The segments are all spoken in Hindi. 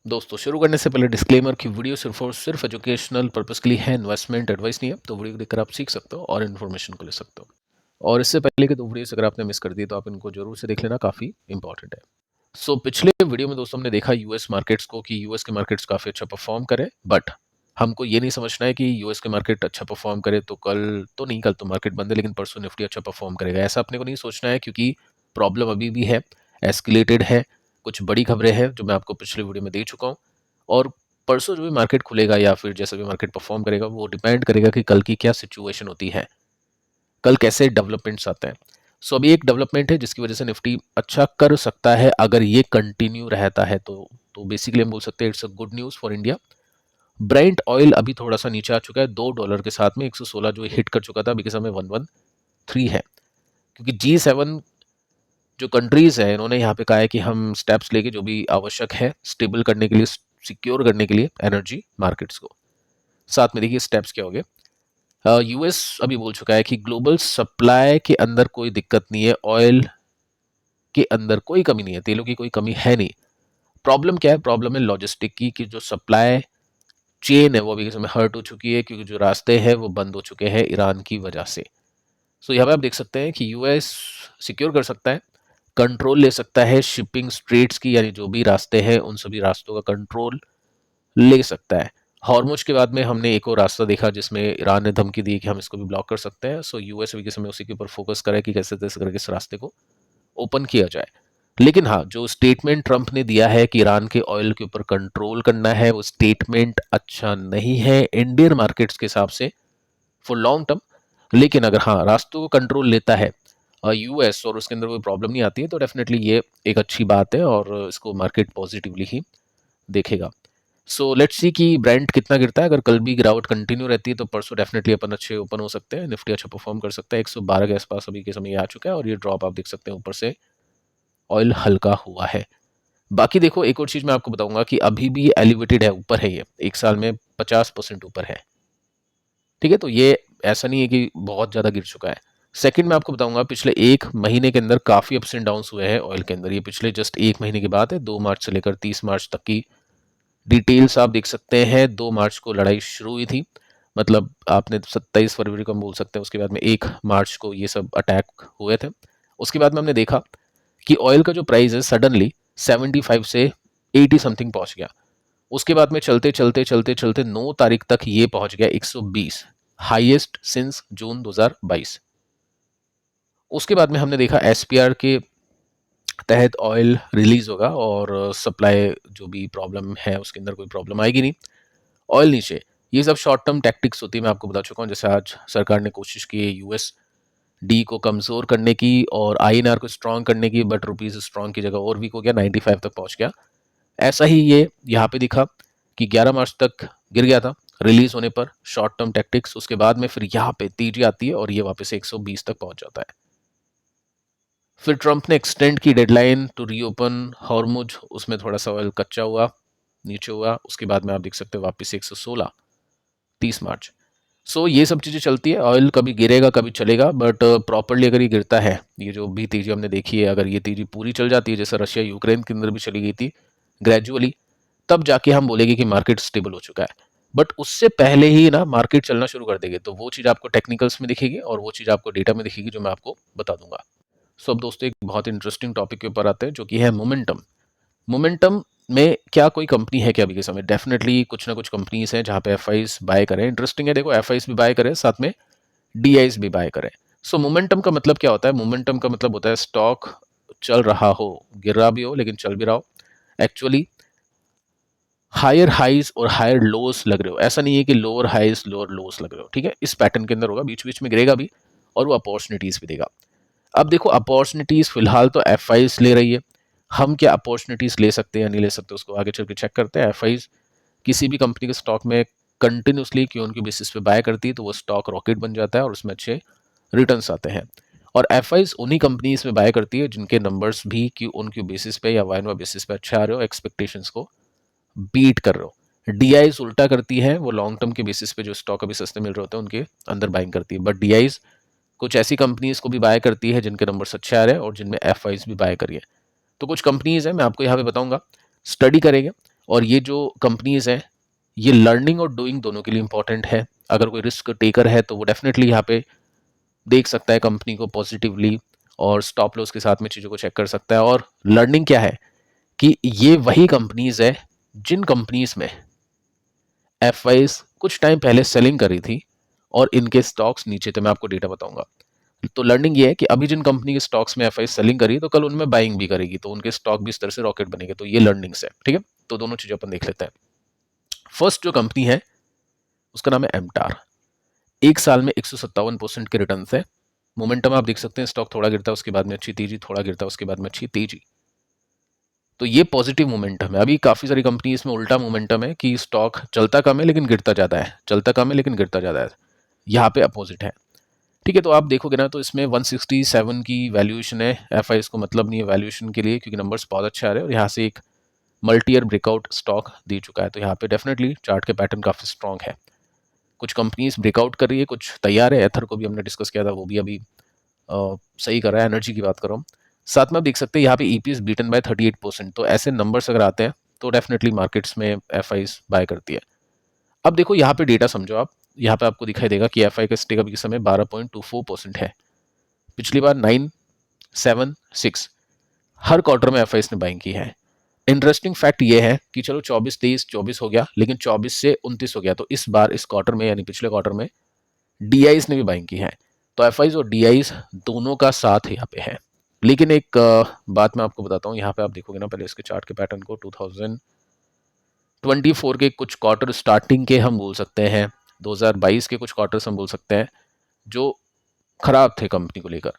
दोस्तों शुरू करने से पहले डिस्क्लेमर की वीडियो सिर्फ और सिर्फ एजुकेशनल पर्पस के लिए है, इन्वेस्टमेंट एडवाइस नहीं है। तो वीडियो को देखकर आप सीख सकते हो और इन्फॉर्मेशन को ले सकते हो। और इससे पहले की 2 वीडियोस अगर आपने मिस कर दी तो आप इनको जरूर से देख लेना, काफ़ी इंपॉर्टेंट है। सो पिछले वीडियो में दोस्तों हमने देखा यूएस मार्केट्स को कि यूएस के मार्केट्स काफ़ी अच्छा परफॉर्म करे, बट हमको ये नहीं समझना है कि यूएस के मार्केट अच्छा परफॉर्म करे तो कल तो नहीं, कल तो मार्केट बंद है लेकिन परसों निफ्टी अच्छा परफॉर्म करेगा, ऐसा अपने को नहीं सोचना है, क्योंकि प्रॉब्लम अभी भी है, एस्केलेटेड है। कुछ बड़ी खबरें हैं जो मैं आपको पिछले वीडियो में दे चुका हूँ, और परसों जो भी मार्केट खुलेगा या फिर जैसा भी मार्केट परफॉर्म करेगा वो डिपेंड करेगा कि कल की क्या सिचुएशन होती है, कल कैसे डेवलपमेंट्स आते हैं। सो अभी एक डेवलपमेंट है जिसकी वजह से निफ्टी अच्छा कर सकता है, अगर ये कंटिन्यू रहता है तो बेसिकली हम बोल सकते हैं it's a good news for India. Brent oil अभी थोड़ा सा नीचे आ चुका है $2 के साथ में, 116 जो हिट कर चुका था, अभी के समय 113 है, क्योंकि G7 जो कंट्रीज है इन्होंने यहाँ पे कहा है कि हम स्टेप्स लेके जो भी आवश्यक है स्टेबल करने के लिए, सिक्योर करने के लिए एनर्जी मार्केट्स को। साथ में देखिए स्टेप्स क्या हो गए। यूएस अभी बोल चुका है कि ग्लोबल सप्लाई के अंदर कोई दिक्कत नहीं है, ऑयल के अंदर कोई कमी नहीं है, तेलों की कोई कमी है नहीं। प्रॉब्लम क्या है? प्रॉब्लम है लॉजिस्टिक की, कि जो सप्लाई चेन है वो अभी के समय हर्ट हो चुकी है, क्योंकि जो रास्ते हैं वो बंद हो चुके हैं ईरान की वजह से। सो यहाँ पे आप देख सकते हैं कि यूएस सिक्योर कर सकता है, कंट्रोल ले सकता है शिपिंग स्ट्रेट्स की, यानी जो भी रास्ते हैं उन सभी रास्तों का कंट्रोल ले सकता है। हॉर्मुज के बाद में हमने एक और रास्ता देखा जिसमें ईरान ने धमकी दी कि हम इसको भी ब्लॉक कर सकते हैं। सो यूएस अभी के समय उसी के ऊपर फोकस करे कि कैसे कैसे करके इस रास्ते को ओपन किया जाए। लेकिन हाँ, जो स्टेटमेंट ट्रंप ने दिया है कि ईरान के ऑयल के ऊपर कंट्रोल करना है, वो स्टेटमेंट अच्छा नहीं है इंडियन मार्केट्स के हिसाब से फॉर लॉन्ग टर्म। लेकिन अगर हाँ रास्तों को कंट्रोल लेता है यूएस और उसके अंदर कोई प्रॉब्लम नहीं आती है तो डेफिनेटली ये एक अच्छी बात है और इसको मार्केट पॉजिटिवली ही देखेगा। सो लेट्स सी कि ब्रेंट कितना गिरता है। अगर कल भी गिरावट कंटिन्यू रहती है तो परसों डेफिनेटली अपन अच्छे ओपन हो सकते हैं, निफ्टी अच्छा परफॉर्म कर सकता है। 112 के आसपास अभी के समय ये आ चुका है और ये ड्रॉप आप देख सकते हैं, ऊपर से ऑयल हल्का हुआ है। बाकी देखो एक और चीज मैं आपको बताऊंगा कि अभी भी एलिवेटेड है, ऊपर है, ये एक साल में 50% ऊपर है। ठीक है, तो ये ऐसा नहीं है कि बहुत ज़्यादा गिर चुका है। सेकंड मैं आपको बताऊंगा पिछले एक महीने के अंदर काफ़ी अप्स एंड डाउन्स हुए हैं ऑयल के अंदर। ये पिछले जस्ट एक महीने की बात है, 2 मार्च से लेकर 30 मार्च तक की डिटेल्स आप देख सकते हैं। 2 मार्च को लड़ाई शुरू हुई थी, मतलब आपने 27 फरवरी को हम बोल सकते हैं, उसके बाद में 1 मार्च को ये सब अटैक हुए थे। उसके बाद में हमने देखा कि ऑयल का जो प्राइस है सडनली 75 से 80 समथिंग पहुंच गया। उसके बाद में चलते चलते चलते चलते 9 तारीख तक ये पहुंच गया 120, हाईएस्ट सिंस जून 2022। उसके बाद में हमने देखा एसपीआर के तहत ऑयल रिलीज होगा और सप्लाई जो भी प्रॉब्लम है उसके अंदर कोई प्रॉब्लम आएगी नहीं, ऑयल नीचे। ये सब शॉर्ट टर्म टैक्टिक्स होती है, मैं आपको बता चुका हूँ। जैसे आज सरकार ने कोशिश की है यूएस डी को कमजोर करने की और आईएनआर को स्ट्रांग करने की, बट रुपीज स्ट्रांग की जगह और वीक हो गया, 95 तक पहुंच गया। ऐसा ही ये यहाँ पे दिखा कि 11 मार्च तक गिर गया था रिलीज होने पर, शॉर्ट टर्म टैक्टिक्स। उसके बाद में फिर यहाँ पे तेजी आती है और ये वापस 120 तक पहुंच जाता है। फिर ट्रंप ने एक्सटेंड की डेडलाइन टू रीओपन हॉर्मुज, उसमें थोड़ा सा ऑयल कच्चा हुआ, नीचे हुआ। उसके बाद में आप देख सकते हो वापस 116 30 मार्च। सो ये सब चीज़ें चलती है, ऑयल कभी गिरेगा कभी चलेगा, बट प्रॉपरली अगर ये गिरता है, ये जो भी तेजी हमने देखी है, अगर ये तेजी पूरी चल जाती है जैसे रशिया यूक्रेन के अंदर भी चली गई थी ग्रेजुअली, तब जाके हम बोलेंगे कि मार्केट स्टेबल हो चुका है। बट उससे पहले ही ना मार्केट चलना शुरू कर देगी, तो वो चीज़ आपको टेक्निकल्स में दिखेगी और वो चीज़ आपको डेटा में दिखेगी जो मैं आपको बता दूंगा। सो अब दोस्तों एक बहुत इंटरेस्टिंग टॉपिक के ऊपर आते हैं जो कि है मोमेंटम। मोमेंटम में क्या कोई कंपनी है क्या अभी के समय? डेफिनेटली कुछ ना कुछ कंपनीज हैं जहाँ पे एफ बाय करें। इंटरेस्टिंग है, देखो एफ भी बाय करें, साथ में डी भी बाय करें। सो मोमेंटम का मतलब क्या होता है? मोमेंटम का मतलब होता है स्टॉक चल रहा हो, गिर रहा भी हो लेकिन चल भी रहा हो, एक्चुअली हायर हाइज और हायर लोस लग रहे हो। ऐसा नहीं है कि लोअर हाइज लोअर लोस लग रहे हो, ठीक है, इस पैटर्न के अंदर होगा, बीच बीच में गिरेगा भी और वो अपॉर्चुनिटीज भी देगा। अब देखो अपॉर्चुनिटीज फिलहाल तो एफ ले रही है, हम क्या अपॉर्चुनिटीज ले सकते हैं या नहीं ले सकते उसको आगे चल के चेक करते हैं। एफ किसी भी कंपनी के स्टॉक में कंटिन्यूसली क्यों उनकी बेसिस पे बाय करती है तो वो स्टॉक रॉकेट बन जाता है और उसमें अच्छे रिटर्न्स आते हैं। और एफ उन्हीं कंपनीज में बाय करती है जिनके नंबर्स भी कि उनकी बेसिस पे या वाइन बेसिस पे अच्छे आ रहे हो, एक्सपेक्टेशंस को बीट कर रहे हो। डीआईज उल्टा करती है, वो लॉन्ग टर्म के बेसिस पे जो स्टॉक अभी सस्ते मिल रहे होते हैं उनके अंदर बाइंग करती है। बट डीआईज कुछ ऐसी कंपनीज को भी बाय करती है जिनके नंबर अच्छे आ रहे हैं और जिनमें एफ भी बाय करिए। तो कुछ कंपनीज है मैं आपको यहाँ पे बताऊंगा, स्टडी करेंगे और ये जो कंपनीज़ हैं, ये लर्निंग और डूइंग दोनों के लिए इंपॉर्टेंट है। अगर कोई रिस्क टेकर है तो वो डेफिनेटली यहाँ पे देख सकता है कंपनी को पॉजिटिवली और स्टॉप लॉस के साथ में चीज़ों को चेक कर सकता है। और लर्निंग क्या है कि ये वही कंपनीज़ है जिन कंपनीज़ में एफ कुछ टाइम पहले सेलिंग करी थी और इनके स्टॉक्स नीचे थे। मैं आपको डेटा बताऊंगा। तो लर्निंग ये है कि अभी जिन कंपनी के स्टॉक्स में एफ सेलिंग करी तो कल उनमें बाइंग भी करेगी, तो उनके स्टॉक भी इस तरह से रॉकेट बनेंगे। तो ये लर्निंग्स है, ठीक है। तो दोनों चीज़ें अपन देख लेते हैं। फर्स्ट जो कंपनी है उसका नाम है एमटार। एक साल में 157% के रिटर्न है। मोमेंटम आप देख सकते हैं, स्टॉक थोड़ा गिरता है उसके बाद में अच्छी तेजी, थोड़ा गिरता है उसके बाद में अच्छी तेजी। तो ये पॉजिटिव मोमेंटम है। अभी काफ़ी सारी कंपनी इसमें उल्टा मोमेंटम है कि स्टॉक चलता कम है लेकिन गिरता ज़्यादा है, चलता कम है लेकिन गिरता ज़्यादा है। यहाँ पे अपोजिट है, ठीक है। तो आप देखोगे ना तो इसमें 167 की वैल्यूएशन है। एफ को मतलब नहीं है वैल्यूएशन के लिए, क्योंकि नंबर्स बहुत अच्छे आ रहे हैं और यहाँ से एक मल्टी ईयर ब्रेकआउट स्टॉक दे चुका है। तो यहाँ पे डेफिनेटली चार्ट के पैटर्न काफ़ी स्ट्रॉन्ग है। कुछ कंपनीज ब्रेकआउट कर रही है, कुछ तैयार है। एथर को भी हमने डिस्कस किया था, वो भी अभी सही कर रहा है। एनर्जी की बात कर रहा हूँ। साथ में आप देख सकते हैं यहाँ पे ईपीएस बीटन बाय 38%। तो ऐसे नंबर्स अगर आते हैं तो डेफिनेटली मार्केट्स में एफ बाय करती है। अब देखो यहाँ पे डेटा समझो आप। यहाँ पे आपको दिखाई देगा कि एफ का स्टेक अभी के समय 12.24% है। पिछली बार 976 हर क्वार्टर में एफ ने बाइंग की है। इंटरेस्टिंग फैक्ट ये है कि चलो 24 23 24 हो गया, लेकिन 24 से 29 हो गया। तो इस बार इस क्वार्टर में यानी पिछले क्वार्टर में डीआईज ने भी बाइंग की है। तो एफ और डीआईज दोनों का साथ यहाँ पे है। लेकिन एक बात मैं आपको बताता हूँ। यहाँ पे आप देखोगे ना, पहले इसके चार्ट के पैटर्न को 2024 के कुछ क्वार्टर स्टार्टिंग के हम बोल सकते हैं, 2022 के कुछ क्वार्टर्स हम बोल सकते हैं जो खराब थे कंपनी को लेकर।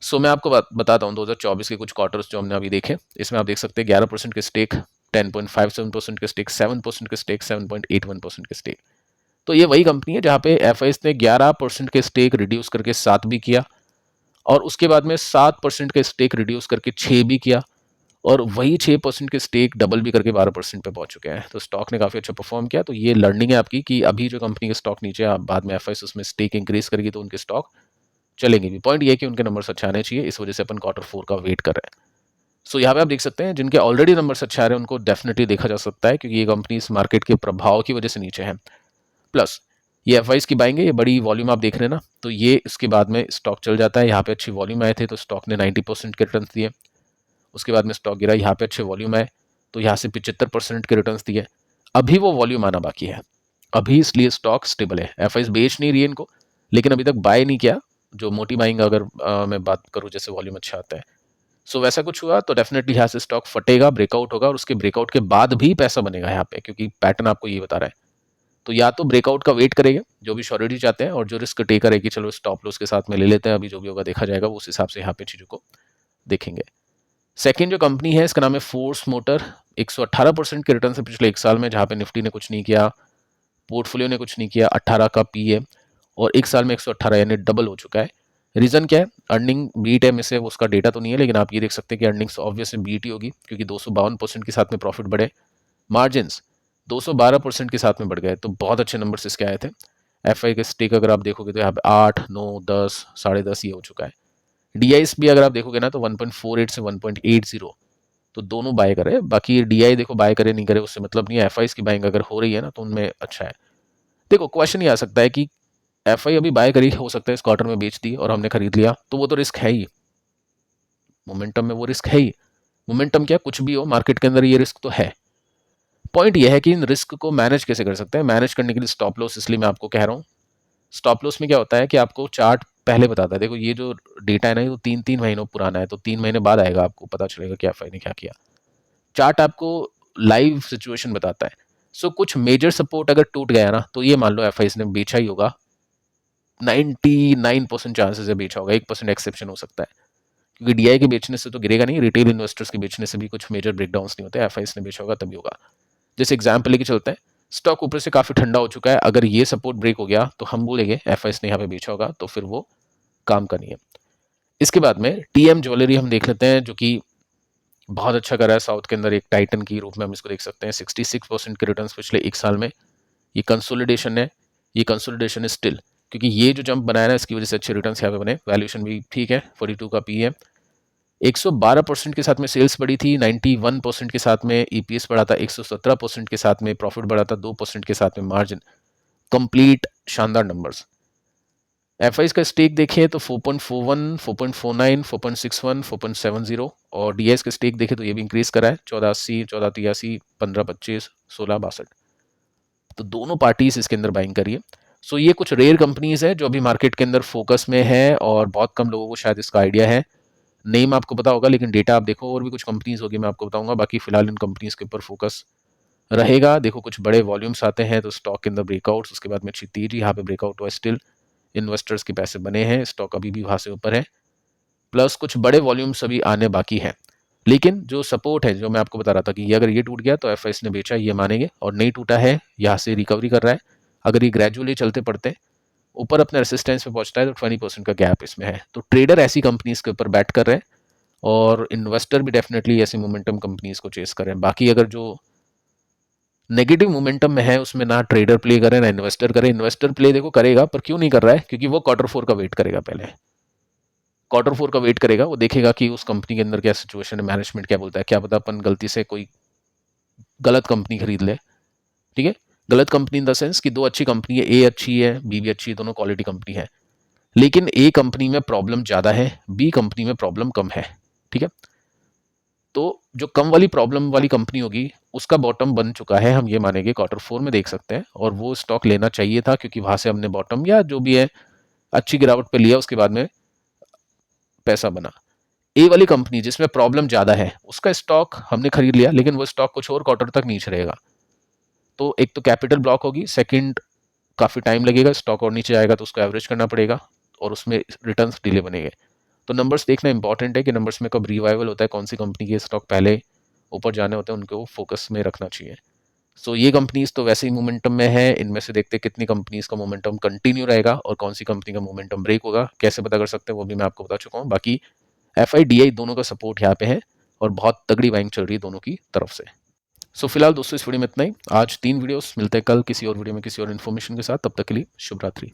सो मैं आपको बताता हूँ 2024 के कुछ क्वार्टर्स जो हमने अभी देखे। इसमें आप देख सकते हैं 11% के स्टेक, 10.57% के स्टेक, 7% के स्टेक, 7.81% के स्टेक। तो ये वही कंपनी है जहाँ पे एफ ने 11% के स्टेक रिड्यूस करके 7 भी किया, और उसके बाद में 7% के स्टेक रिड्यूस करके 6 भी किया, और वही 6% के स्टेक डबल भी करके 12% पे पहुंच चुके हैं। तो स्टॉक ने काफ़ी अच्छा परफॉर्म किया। तो ये लर्निंग है आपकी कि अभी जो कंपनी के स्टॉक नीचे आप बाद में एफ उसमें स्टेक इंक्रीज करेगी तो उनके स्टॉक चलेंगे भी। पॉइंट ये है कि उनके नंबर्स अच्छे आने चाहिए, इस वजह से अपन Q4 का वेट कर रहे हैं। सो यहाँ पे आप देख सकते हैं जिनके ऑलरेडी नंबर्स अच्छे आ रहे हैं उनको डेफिनेटली देखा जा सकता है, क्योंकि ये कंपनी इस मार्केट के प्रभाव की वजह से नीचे है। प्लस ये एफ की बाइंग है, ये बड़ी वॉल्यूम आप देख रहे हैं ना, तो ये इसके बाद में स्टॉक चल जाता है। यहाँ पे अच्छी वॉल्यूम आए थे तो स्टॉक ने 90% के रिटर्न दिए। उसके बाद में स्टॉक गिरा, यहाँ पे अच्छे वॉल्यूम आए तो यहाँ से 75% के रिटर्न दिए। अभी वो वॉल्यूम आना बाकी है अभी, इसलिए स्टॉक स्टेबल है। एफ बेच नहीं रही है इनको, लेकिन अभी तक बाय नहीं किया। जो मोटी बाइंग अगर मैं बात करूँ, जैसे वॉल्यूम अच्छा आता है, सो वैसा कुछ हुआ तो डेफिनेटली यहाँ से स्टॉक फटेगा, ब्रेकआउट होगा, और उसके ब्रेकआउट के बाद भी पैसा बनेगा यहाँ पे, क्योंकि पैटर्न आपको ये बता रहा है। तो या तो ब्रेकआउट का वेट करेगा जो भी श्योरिटी चाहते हैं, और जो रिस्क टेकर है कि चलो स्टॉप लॉस के साथ में ले लेते हैं, अभी जो भी होगा देखा जाएगा, वो उस हिसाब से यहाँ पे चीज़ों को देखेंगे। सेकेंड जो कंपनी है इसका नाम है फोर्स मोटर। 118% के रिटर्न से पिछले एक साल में, जहाँ पे निफ्टी ने कुछ नहीं किया, पोर्टफोलियो ने कुछ नहीं किया। 18 का पी है और एक साल में 118 यानी डबल हो चुका है। रीज़न क्या है? अर्निंग बीट है में से, उसका डेटा तो नहीं है, लेकिन आप ये देख सकते हैं कि अर्निंग्स ऑब्वियसली बीट ही होगी, क्योंकि 252% के साथ में प्रॉफिट बढ़े। मार्जिन्स 212% के साथ में बढ़ गए। तो बहुत अच्छे नंबर्स इसके आए थे। एफ के स्टेक अगर आप देखोगे तो यहाँ पे 8, 9, 10, 10.5 ये हो चुका है। डीआईस भी अगर आप देखोगे ना तो 1.48 से 1.80, तो दोनों बाय करे। बाकी डीआई देखो बाय करे नहीं करे उससे मतलब नहीं है। एफ की बाइंग अगर हो रही है ना तो उनमें अच्छा है। देखो क्वेश्चन ये आ सकता है कि एफ अभी बाय करी, हो सकता है इस क्वार्टर में बेच दी और हमने खरीद लिया, तो वो तो रिस्क है ही। मोमेंटम में वो रिस्क है ही। मोमेंटम क्या, कुछ भी हो मार्केट के अंदर ये रिस्क तो है। पॉइंट ये है कि इन रिस्क को मैनेज कैसे कर सकते हैं। मैनेज करने के लिए स्टॉप लॉस, इसलिए मैं आपको कह रहा हूँ। स्टॉप लॉस में क्या होता है कि आपको चार्ट पहले बताता है। देखो ये जो डेटा है ना, ये तो 3-3 महीनों पुराना है, तो 3 महीने बाद आएगा, आपको पता चलेगा कि एफ ने क्या किया। चार्ट आपको लाइव सिचुएशन बताता है। सो कुछ मेजर सपोर्ट अगर टूट गया ना, तो ये मान लो एफ ने बेचा ही होगा। 99% चांसेस है बेचा होगा, 1% एक्सेप्शन हो सकता है, क्योंकि डीआई के बेचने से तो गिरेगा नहीं, रिटेल इन्वेस्टर्स के बेचने से भी कुछ मेजर ब्रेकडाउन नहीं होते। एफ ने बेचा होगा तभी होगा। जैसे एग्जाम्पल लेके चलते हैं, स्टॉक ऊपर से काफी ठंडा हो चुका है, अगर ये सपोर्ट ब्रेक हो गया तो हम बोलेंगे एफ ने यहाँ पे बेचा होगा, तो फिर वो काम का नहीं है। इसके बाद में टीएम ज्वेलरी हम देख लेते हैं, जो कि बहुत अच्छा कर रहा है साउथ के अंदर। एक टाइटन की रूप में हम इसको देख सकते हैं। 66% के रिटर्न पिछले एक साल में। ये कंसोलिडेशन है, ये कंसोलिडेशन है स्टिल, क्योंकि ये जो जंप बनाया ना इसकी वजह से अच्छे रिटर्न यहाँ पे बने। वैल्यूएशन भी ठीक है, 42 का पी है। 112% के साथ में सेल्स बढ़ी थी, 91% के साथ में ईपीएस बढ़ा था, 117% के साथ में प्रॉफिट बढ़ा था, 2% के साथ में मार्जिन। कंप्लीट शानदार नंबर्स। एफआईज का स्टेक देखें तो 4.41, 4.49, 4.61, 4.70 और डीएस का स्टेक देखें तो ये भी इंक्रीज करा है, 1480, 1483, 1525, 1662। तो दोनों पार्टीज इसके अंदर बाइंग करिए। सो ये कुछ रेयर कंपनीज है जो अभी मार्केट के अंदर फोकस में है और बहुत कम लोगों को शायद इसका आइडिया है। नेम आपको पता होगा लेकिन डेटा आप देखो, और भी कुछ कंपनीज होगी मैं आपको बताऊंगा। बाकी फिलहाल इन कंपनीज के ऊपर फोकस रहेगा। देखो कुछ बड़े वॉल्यूम्स आते हैं तो स्टॉक के अंदर ब्रेकआउट्स, उसके बाद में अच्छी तेजी, यहाँ पे ब्रेकआउट हुआ, स्टिल इन्वेस्टर्स के पैसे बने हैं, स्टॉक अभी भी वहां से ऊपर है, प्लस कुछ बड़े वॉल्यूम्स अभी आने बाकी हैं। लेकिन जो सपोर्ट है जो मैं आपको बता रहा था कि ये अगर ये टूट गया तो एफआईएस ने बेचा, ये मानेंगे, और नहीं टूटा है, यहाँ से रिकवरी कर रहा है। अगर ये ग्रेजुअली चलते पड़ते ऊपर अपने रेसिस्टेंस पे पहुंचता है तो 20% का गैप इसमें है। तो ट्रेडर ऐसी कंपनीज के ऊपर बैट कर रहे हैं और इन्वेस्टर भी डेफिनेटली ऐसी मोमेंटम कंपनीज को चेस कर रहे हैं। बाकी अगर जो नेगेटिव मोमेंटम में है उसमें ना ट्रेडर प्ले करे ना इन्वेस्टर करे। इन्वेस्टर प्ले देखो करेगा, पर क्यों नहीं कर रहा है? क्योंकि वो Q4 का वेट करेगा। पहले Q4 का वेट करेगा, वो देखेगा कि उस कंपनी के अंदर क्या सिचुएशन है, मैनेजमेंट क्या बोलता है, क्या पता अपन गलती से कोई गलत कंपनी खरीद ले। ठीक है, गलत कंपनी इन द सेंस कि दो अच्छी कंपनी है, ए अच्छी है, बी भी अच्छी है, दोनों क्वालिटी कंपनी है, लेकिन ए कंपनी में प्रॉब्लम ज्यादा है, बी कंपनी में प्रॉब्लम कम है। ठीक है, तो जो कम वाली प्रॉब्लम वाली कंपनी होगी उसका बॉटम बन चुका है, हम ये मानेंगे Q4 में देख सकते हैं, और वो स्टॉक लेना चाहिए था क्योंकि वहां से हमने बॉटम या जो भी है अच्छी गिरावट पे लिया, उसके बाद में पैसा बना। ए वाली कंपनी जिसमें प्रॉब्लम ज्यादा है उसका स्टॉक हमने खरीद लिया, लेकिन वो स्टॉक कुछ और क्वार्टर तक नीचे रहेगा। तो एक तो कैपिटल ब्लॉक होगी, सेकंड काफी टाइम लगेगा, स्टॉक और नीचे आएगा तो उसको एवरेज करना पड़ेगा और उसमें रिटर्न्स डिले बनेंगे। तो नंबर्स देखना इंपॉर्टेंट है कि नंबर्स में कब रिवाइवल होता है, कौन सी कंपनी के स्टॉक पहले ऊपर जाने होते हैं, उनको फोकस में रखना चाहिए। सो ये कंपनीज तो वैसे ही मोमेंटम में है, इनमें से देखते हैं कितनी कंपनीज का मोमेंटम कंटिन्यू रहेगा और कौन सी कंपनी का मोमेंटम ब्रेक होगा। कैसे पता कर सकते हैं वो भी मैं आपको बता चुका हूँ। बाकी एफआईडीआई दोनों का सपोर्ट यहाँ पे है और बहुत तगड़ी बाइंग चल रही है दोनों की तरफ से। सो फिलहाल दोस्तों इस वीडियो में इतना ही। आज 3 वीडियोस, मिलते हैं कल किसी और वीडियो में किसी और इन्फॉर्मेशन के साथ। तब तक के लिए शुभ रात्रि।